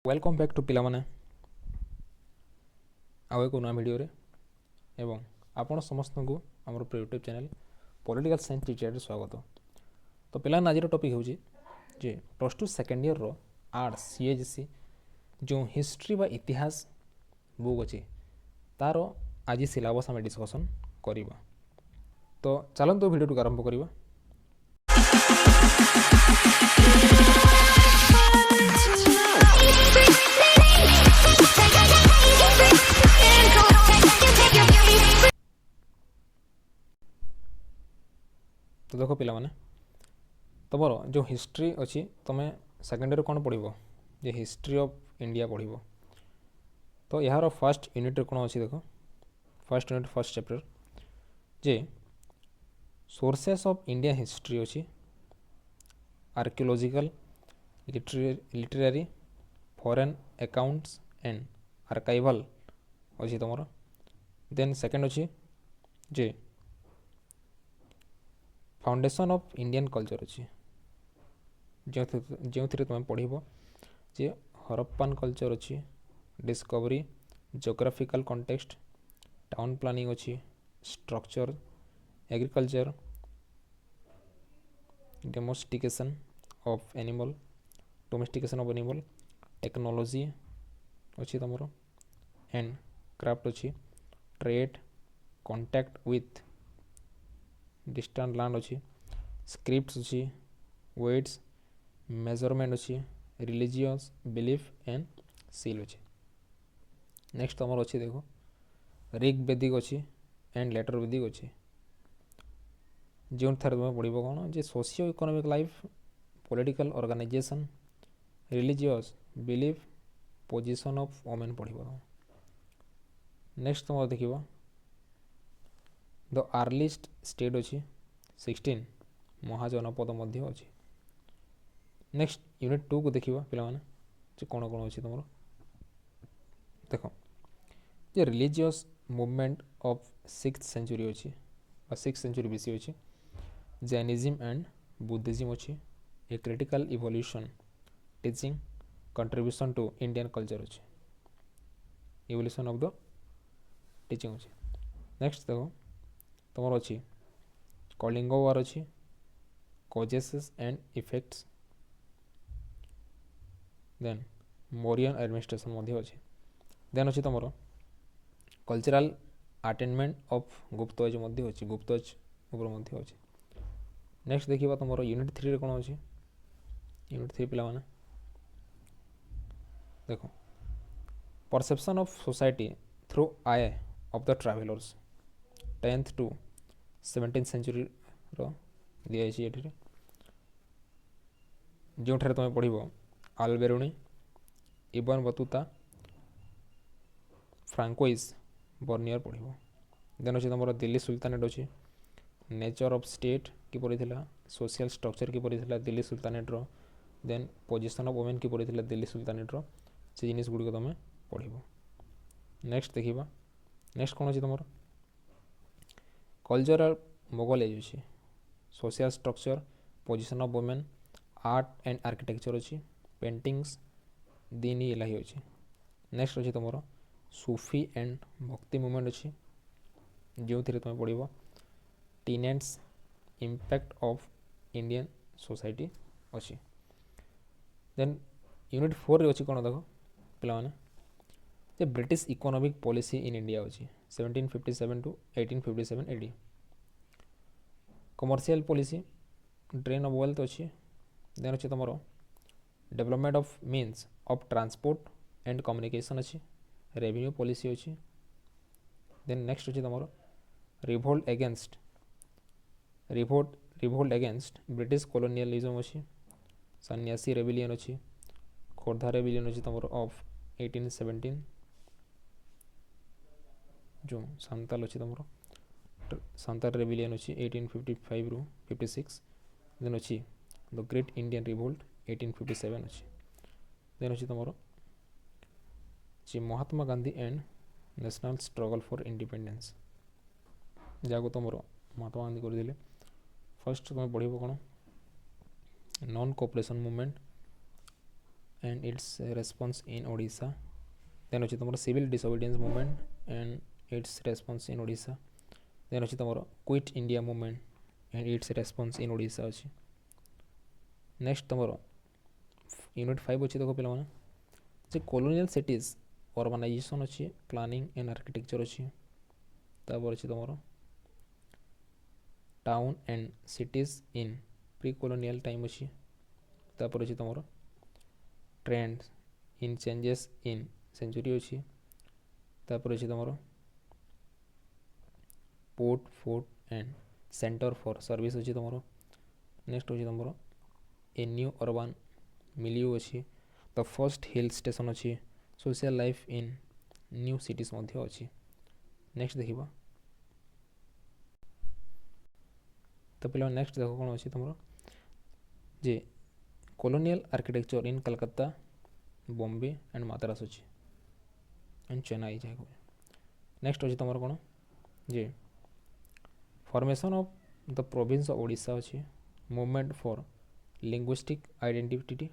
Welcome back to पिला माने आउ एक नया वीडियो रे एवं आपण समस्त को आमर YouTube channel political science teacher स्वागत। तो पिला आज टॉपिक हो जे प्लस टू सेकेंड ईयर रो आर्ट्स सीएचसी जो हिस्ट्री बा इतिहास बुक अच्छी तार आज सिलेबस आम डिस्कसन करवा। तो चलते वीडियो को आरंभ करवा। तो देख पिला माने तुमर जो हिस्ट्री अच्छी तुम सेकेंड ईयर कौन पढ़ो जे हिस्ट्री ऑफ इंडिया पढ़ो। तो यार फर्स्ट यूनिट कौन अच्छी देख फर्स्ट यूनिट फर्स्ट चैप्टर जे सोर्सेस ऑफ इंडिया हिस्ट्री अच्छी archaeological literary foreign accounts and archival अच्छी तुम। देन सेकेंड अच्छी जे फाउंडेशन ऑफ इंडियन कल्चर अच्छी जो तुम पढ़ो जे हरप्पान कल्चर अच्छी discovery geographical context town planning अच्छी structure agriculture domestication of animal domestication of animal technology अच्छी तुम एंड क्राफ्ट अच्छी trade contact with distant land अच्छी स्क्रिप्ट्स अच्छी वेट्स मेजरमेंट अच्छी रिलीजियस बिलीफ एंड सील अच्छी। नेक्स्ट तुम अच्छी देखो ऋग वैदिक अच्छी एंड लेटर वैदिक अच्छी जो थे तुम पढ़ो कौन जे socio economic life political organisation religious belief position of women पढ़ो। नेक्स्ट तुम देखो द आर्लीस्ट स्टेट अच्छी 16 महाजनपद मध्य अच्छी। नेक्स्ट यूनिट 2 को देखा पे कौन कौन अच्छी तुम देख जे religious movement of 6th century अच्छी 6th सेंचुरी बीसी अच्छी जैनिज्म एंड बुद्धिज्म अच्छी a critical evolution teaching contribution to Indian culture अच्छी इवोल्यूशन ऑफ द टीचिंग अच्छी। नेक्स्ट देखो तुम अच्छी कलिंग वार अच्छी causes and effects then Mauryan administration अच्छी। देन अच्छी तुम कल्चरल अटेनमेंट ऑफ गुप्तज अच्छी गुप्तज अच्छी। नेक्स्ट देखा तुम यूनिट 3 कौन अच्छी यूनिट 3 पिला माने देखो perception of society through eye of the travellers 10th to 17th century दिखाई जो तुम पढ़ो Alberuni Ibn Battuta Francois Bernier पढ़ो। देन अच्छे तुम दिल्ली सुल्तानेट अच्छी नेचर ऑफ स्टेट किपरि थिला सोशल स्ट्रक्चर किपरि थिला दिल्ली सुल्तानेट रो देन पोजिशन ऑफ वोमेन किपरि थिला दिल्ली सुल्तानेट रो से जिनिस गुड़िक तुम पढ़ो। नेक्स्ट देखा नेक्स्ट कौन अच्छी तुम कल्चरल मोगल एज अच्छी social structure position of women art and architecture अच्छी पेंटिंग्स दीनी इलाही अच्छी। नेक्स्ट अच्छी तुम सूफी एंड भक्ति मूवमेंट अच्छी जो तुम पढ़ो tenants impact of Indian society अच्छी। देन यूनिट 4 अच्छी कौन देख पे British economic policy in India अच्छी 1757 to 1857 AD commercial policy drain of wealth अच्छी। देन अच्छे तुम development of means of transport and communication अच्छी रेवेन्यू पॉलिसी अच्छी। देन नेक्स्ट अच्छी तुम रिवोल्ट अगेंस्ट ब्रिटिश कॉलोनियलिज्म अच्छी सन्यासी रेबिलियन अच्छी खोर्धा रेबिलियन अच्छी तुम ऑफ 1817 जो सांताल अच्छी तुम सांताल रेबिलियन अच्छी 1855 रू 56। देन अच्छी द ग्रेट इंडियन रिवोल्ट 1857 अच्छी। देन अच्छी तुम Mahatma Gandhi and national struggle for independence जहाँ तुम महात्मा गांधी करते फर्स्ट तुम पढ़ो कौन non cooperation movement and its response in Odisha. Then अछि तमरो civil disobedience movement and its response in Odisha. Then अछि तमरो quit India movement and its response in Odisha अछि. Next तमरो unit 5 अछि देखो पिला माने जे colonial cities urbanization अछि, planning and architecture अछि. तापर अछि तमरो town and cities in pre colonial time अछि. तापर अछि तमरो trends in changes in century अछि. तापर अछि तमरो port fort and centre for service अछि तमरो. नेक्स्ट अछि तमरो ए न्यू अर्बन मिलियो अछि. द फर्स्ट हिल स्टेशन अछि. Social life in new cities मध्य अछि. नेक्स्ट देखिबा तो पिला नेक्स्ट देखो कौन अच्छी तुम जे colonial architecture in Calcutta, Bombay and Madras अच्छी एंड चेन्नई जाए. नेक्स्ट अच्छी तुम कौन जे formation of the province of Odisha अच्छी, movement for linguistic identity.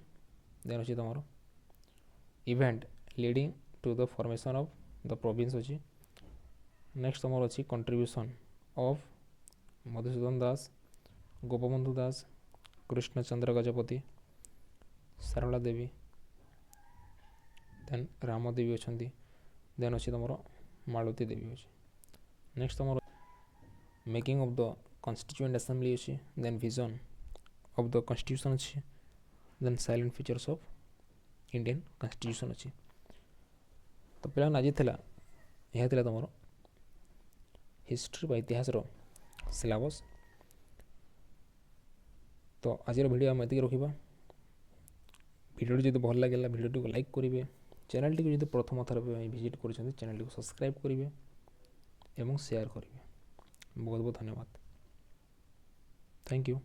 Then अच्छी तुम event leading to the formation of the province अच्छी. नेक्स्ट तुम अच्छी contribution of Madhusudan Das, Gopabandhu Das, Krishnachandra Gajapati, Sarala Devi, then Ramadevi अच्छा. देन अच्छी तुम मालती देवी अच्छी. नेक्स्ट तुम making of the constituent assembly अच्छी. Then vision of the constitution अच्छी. Then salient features of Indian constitution अच्छी. तो पे आज यह तुम हिस्ट्री बा इतिहास सिलेबस. तो आज वीडियो आम एति रखा. भिडियो जो भल लगे भिडियो को लाइक करेंगे. चैनल टी जो प्रथम थर विजिट कर चैनल को सब्सक्राइब करेंगे एवं शेयर करेंगे. बहुत बहुत धन्यवाद. Thank you.